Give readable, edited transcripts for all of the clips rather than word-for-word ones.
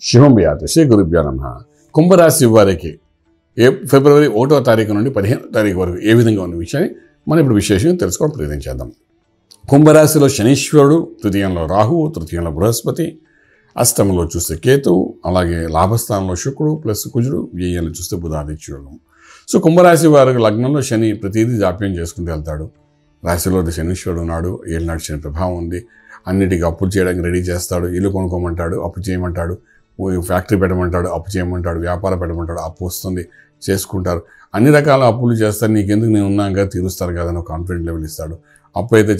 శుభం భూయాత్. శ్రీ గురుభ్యో నమః. కుంభరాశి వారికి ఫిబ్రవరి 1వ తారీఖు నుండి 15వ తారీఖు వరకు ఏ విధంగా ఉన్న విషయాన్ని మనం ఇప్పుడు విశేషంగా తెలుసుకోవడం ప్రయత్నం చేద్దాం. కుంభరాశిలో శనీశ్వరుడు, తృతీయంలో రాహువు, తృతీయంలో బృహస్పతి, అష్టమంలో చూస్తే కేతువు, అలాగే లాభస్థానంలో శుక్రుడు ప్లస్ కుజుడు, వ్యయంలో చూస్తే బుధాదిత్యుడు. సో కుంభరాశి వారికి లగ్నంలో శని ప్రతిదీ జాప్యం చేసుకుంటూ వెళ్తాడు. రాశిలో శనీశ్వరుడు ఉన్నాడు, ఏళ్ళనాడు శని ప్రభావం ఉంది. అన్నిటికీ అప్పులు చేయడానికి రెడీ చేస్తాడు. ఇల్లు కొనుక్కోమంటాడు, అప్పు చేయమంటాడు. ఫ్యాక్టరీ పెట్టమంటాడు, అప్పు చేయమంటాడు. వ్యాపారం పెట్టమంటాడు, అప్పు వస్తుంది, చేసుకుంటారు. అన్ని రకాల అప్పులు చేస్తారు. నీకెందుకు నేను ఉన్నాగా తీరుస్తారు కదా అని కాన్ఫిడెంట్ లెవెల్ ఇస్తాడు. అప్పు అయితే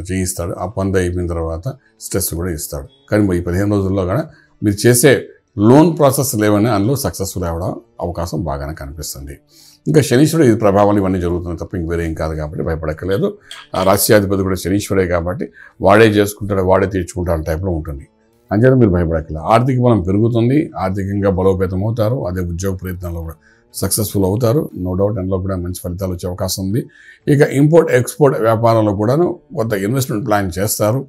చేయిస్తాడు. అప్పు అంతా అయిపోయిన తర్వాత స్ట్రెస్ కూడా ఇస్తాడు. కానీ ఈ 15 రోజుల్లో కూడా మీరు చేసే లోన్ ప్రాసెస్ లేవని అందులో సక్సెస్ఫుల్ అవ్వడం అవకాశం బాగానే కనిపిస్తుంది. ఇంకా శనీశ్వరుడు ఇది ప్రభావాలు ఇవన్నీ జరుగుతున్నాయి తప్ప ఇంక వేరే ఏం కాదు కాబట్టి భయపడక్కర్లేదు. ఆ రాశ్యాధిపతి కూడా శనీశ్వరే కాబట్టి వాడే చేసుకుంటాడు, వాడే తీర్చుకుంటాడు టైప్లో ఉంటుంది. అంచేత మీరు భయపడక్కర్లేదు. ఆర్థిక బలం పెరుగుతుంది, ఆర్థికంగా బలోపేతం అవుతారు. అదే ఉద్యోగ ప్రయత్నాల్లో కూడా సక్సెస్ఫుల్ అవుతారు. నో డౌట్ అందులో కూడా మంచి ఫలితాలు వచ్చే అవకాశం ఉంది. ఇక ఇంపోర్ట్ ఎక్స్పోర్ట్ వ్యాపారంలో కూడాను కొంత ఇన్వెస్ట్మెంట్ ప్లాన్ చేస్తారు.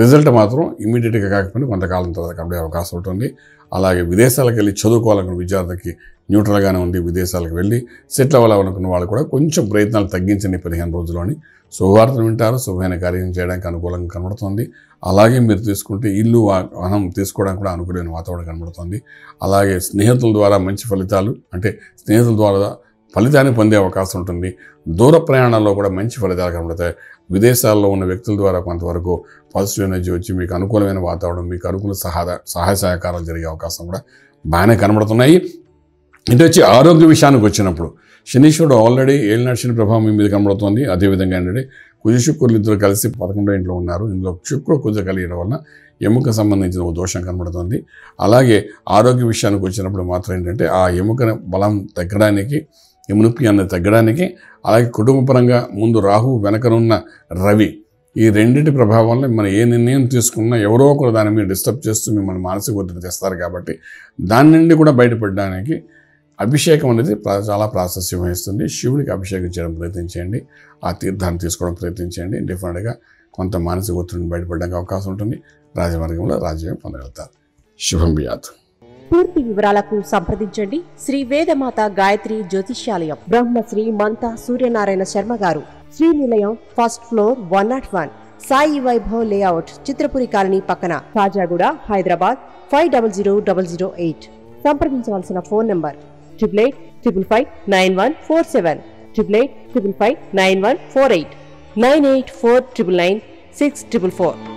రిజల్ట్ మాత్రం ఇమీడియట్గా కాకపోయినా కొంతకాలం తర్వాత కనబడే అవకాశం ఉంటుంది. అలాగే విదేశాలకు వెళ్ళి చదువుకోవాలనుకున్న విద్యార్థికి న్యూట్రల్గానే ఉంది. విదేశాలకు వెళ్ళి సెటిల్ అవ్వాలనుకున్న వాళ్ళు కూడా కొంచెం ప్రయత్నాలు తగ్గించండి 15 రోజుల్లోని. శుభవార్తలు వింటారు, శుభమైన కార్యం చేయడానికి అనుకూలంగా కనబడుతుంది. అలాగే మీరు తీసుకుంటే ఇల్లు వాహనం తీసుకోవడానికి కూడా అనుకూలమైన వాతావరణం కనబడుతుంది. అలాగే స్నేహితుల ద్వారా మంచి ఫలితాలు, అంటే స్నేహితుల ద్వారా ఫలితాన్ని పొందే అవకాశం ఉంటుంది. దూర ప్రయాణాల్లో కూడా మంచి ఫలితాలు కనబడతాయి. విదేశాల్లో ఉన్న వ్యక్తుల ద్వారా కొంతవరకు పాజిటివ్ ఎనర్జీ వచ్చి మీకు అనుకూలమైన వాతావరణం, మీకు అనుకూల సహాయ సహకారాలు జరిగే అవకాశం కూడా బాగానే కనబడుతున్నాయి. ఇటు వచ్చి ఆరోగ్య విషయానికి వచ్చినప్పుడు శనీశ్వరుడు ఆల్రెడీ ఏళ్ళనాడు శని ప్రభావం మీ మీద కనబడుతుంది. అదేవిధంగా ఏంటంటే కుజ శుక్రులు ఇద్దరు కలిసి 11వ ఇంట్లో ఉన్నారు. ఇందులో శుక్రుడు కుజ కలియడం వలన ఎముక సంబంధించిన ఒక దోషం కనబడుతుంది. అలాగే ఆరోగ్య విషయానికి వచ్చినప్పుడు మాత్రం ఏంటంటే ఆ ఎముక బలం తగ్గడానికి, ఎమునొప్పి అన్నది తగ్గడానికి, అలాగే కుటుంబపరంగా ముందు రాహు, వెనకనున్న రవి, ఈ రెండింటి ప్రభావం వల్ల మనం ఏ నిర్ణయం తీసుకున్నా ఎవరో ఒకరు దాని మీద డిస్టర్బ్ చేస్తూ మిమ్మల్ని మానసిక ఒత్తిడి తెస్తారు. కాబట్టి దాని నుండి కూడా బయటపడడానికి అభిషేకం అనేది చాలా ప్రాశస్యం వహిస్తుంది. శివుడికి అభిషేకం చేయడం ప్రయత్నించండి, ఆ తీర్థాన్ని తీసుకోవడం ప్రయత్నించండి. డెఫినెట్గా కొంత మానసిక ఒత్తిడిని బయటపడడానికి అవకాశం ఉంటుంది. రాజమార్గంలో రాజ్యం పొందగలుగుతారు. శుభం భూయాత్. పూర్తి వివరాలకు సంప్రదించండి శ్రీ వేదమాత గాయత్రి జ్యోతిష్యాలయం, Brahmasri మంతా Suryanarayana Sharma garu, Srinilayam, first floor, 101, Sai Vaibhav layout, Chitrapuri colony పక్కన, కాజాగూడ, హైదరాబాద్ 500008. సంప్రదించవలసిన ఫోన్ నంబర్ 8855559147, 8855559148, 9849996644.